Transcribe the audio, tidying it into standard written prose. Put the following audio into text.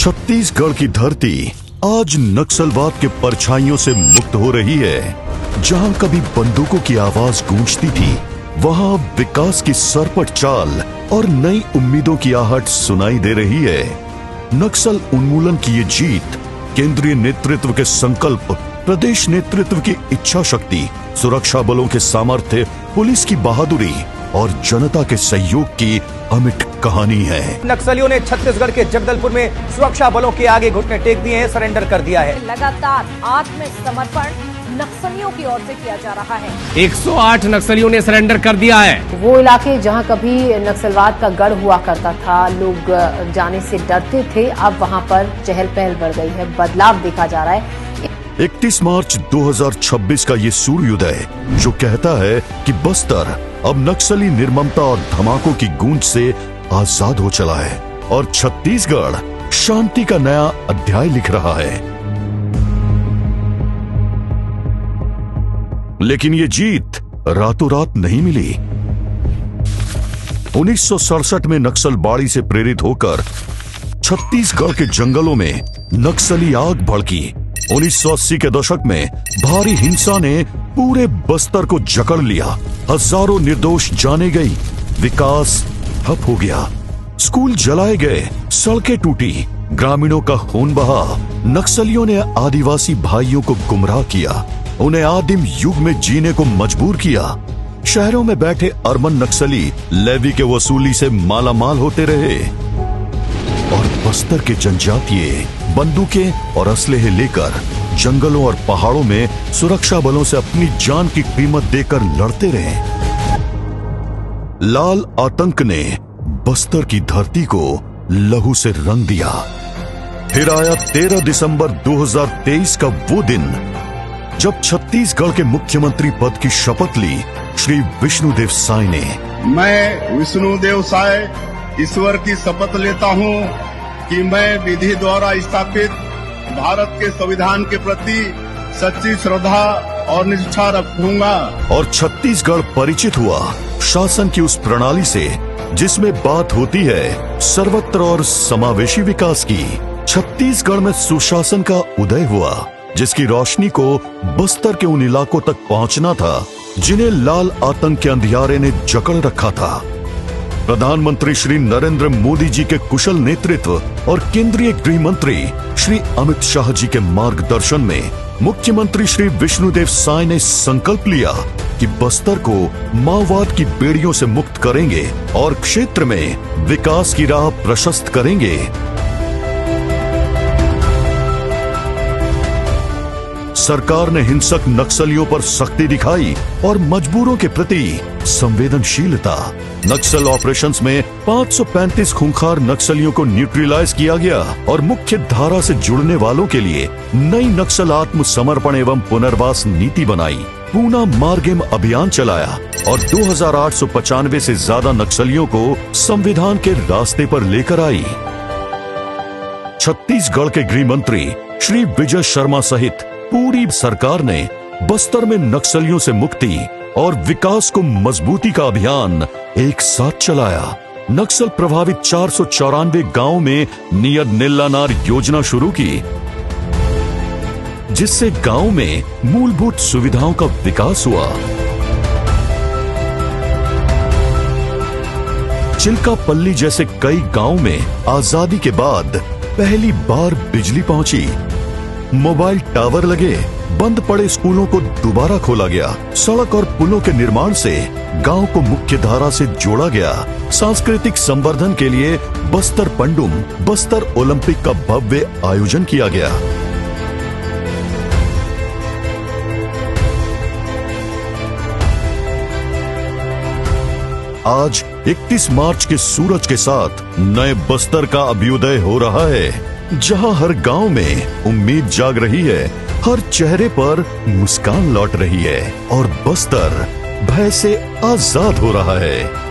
छत्तीसगढ़ की धरती आज नक्सलवाद के परछाइयों से मुक्त हो रही है। जहां कभी बंदूकों की आवाज गूंजती थी, वहां विकास की सरपट चाल और नई उम्मीदों की आहट सुनाई दे रही है। नक्सल उन्मूलन की ये जीत केंद्रीय नेतृत्व के संकल्प, प्रदेश नेतृत्व की इच्छा शक्ति, सुरक्षा बलों के सामर्थ्य, पुलिस की बहादुरी और जनता के सहयोग की अमिट कहानी है। नक्सलियों ने छत्तीसगढ़ के जगदलपुर में सुरक्षा बलों के आगे घुटने टेक दिए हैं, सरेंडर कर दिया है। लगातार आत्मसमर्पण नक्सलियों की ओर से किया जा रहा है। 108 नक्सलियों ने सरेंडर कर दिया है। वो इलाके जहां कभी नक्सलवाद का गढ़ हुआ करता था, लोग जाने से डरते थे, अब वहां पर चहल पहल बढ़ गई है, बदलाव देखा जा रहा है। 31 मार्च 2026 का ये सूर्योदय जो कहता है कि बस्तर अब नक्सली निर्ममता और धमाकों की गूंज से आजाद हो चला है और छत्तीसगढ़ शांति का नया अध्याय लिख रहा है। लेकिन ये जीत रातों रात नहीं मिली। 1967 में नक्सल बाड़ी से प्रेरित होकर छत्तीसगढ़ के जंगलों में नक्सली आग भड़की। 1980 के दशक में भारी हिंसा ने पूरे बस्तर को जकड़ लिया। हजारों निर्दोष जाने गई, विकास ठप हो गया, स्कूल जलाए गए, सड़कें टूटी, ग्रामीणों का खून बहा। नक्सलियों ने आदिवासी भाइयों को गुमराह किया, उन्हें आदिम युग में जीने को मजबूर किया। शहरों में बैठे अरबन नक्सली लेवी के वसूली से मालामाल होते रहे और बस्तर के जनजातीय बंदूकें और असलहे लेकर जंगलों और पहाड़ों में सुरक्षा बलों से अपनी जान की कीमत देकर लड़ते रहे। लाल आतंक ने बस्तर की धरती को लहू से रंग दिया। फिर आया 13 दिसंबर 2023 का वो दिन जब छत्तीसगढ़ के मुख्यमंत्री पद की शपथ ली श्री विष्णुदेव साय ने। मैं विष्णुदेव साय ईश्वर की शपथ लेता हूं कि मैं विधि द्वारा स्थापित भारत के संविधान के प्रति सच्ची श्रद्धा और निष्ठा रखूंगा। और छत्तीसगढ़ परिचित हुआ शासन की उस प्रणाली से जिसमें बात होती है सर्वत्र और समावेशी विकास की। छत्तीसगढ़ में सुशासन का उदय हुआ जिसकी रोशनी को बस्तर के उन इलाकों तक पहुंचना था जिन्हें लाल आतंक के अंधियारे ने जकड़ रखा था। प्रधानमंत्री श्री नरेंद्र मोदी जी के कुशल नेतृत्व और केंद्रीय गृह मंत्री श्री अमित शाह जी के मार्गदर्शन में मुख्यमंत्री श्री विष्णुदेव साय ने संकल्प लिया कि बस्तर को माओवाद की बेड़ियों से मुक्त करेंगे और क्षेत्र में विकास की राह प्रशस्त करेंगे। सरकार ने हिंसक नक्सलियों पर सख्ती दिखाई और मजबूरों के प्रति संवेदनशीलता। नक्सल ऑपरेशंस में 535 खूंखार नक्सलियों को न्यूट्रलाइज किया गया और मुख्य धारा से जुड़ने वालों के लिए नई नक्सल आत्मसमर्पण एवं पुनर्वास नीति बनाई। पूना मार्गेम अभियान चलाया और 2895 से ज्यादा नक्सलियों को संविधान के रास्ते पर लेकर आई। छत्तीसगढ़ के गृह मंत्री श्री विजय शर्मा सहित पूरी सरकार ने बस्तर में नक्सलियों से मुक्ति और विकास को मजबूती का अभियान एक साथ चलाया। नक्सल प्रभावित 494 गांवों में नियत निल्लानार योजना शुरू की जिससे गांव में मूलभूत सुविधाओं का विकास हुआ। चिल्कापल्ली जैसे कई गांव में आजादी के बाद पहली बार बिजली पहुंची, मोबाइल टावर लगे, बंद पड़े स्कूलों को दोबारा खोला गया, सड़क और पुलों के निर्माण से गांव को मुख्य धारा से जोड़ा गया। सांस्कृतिक संवर्धन के लिए बस्तर पंडुम, बस्तर ओलंपिक का भव्य आयोजन किया गया। आज 31 मार्च के सूरज के साथ नए बस्तर का अभ्युदय हो रहा है जहां हर गांव में उम्मीद जाग रही है, हर चेहरे पर मुस्कान लौट रही है और बस्तर भय से आजाद हो रहा है।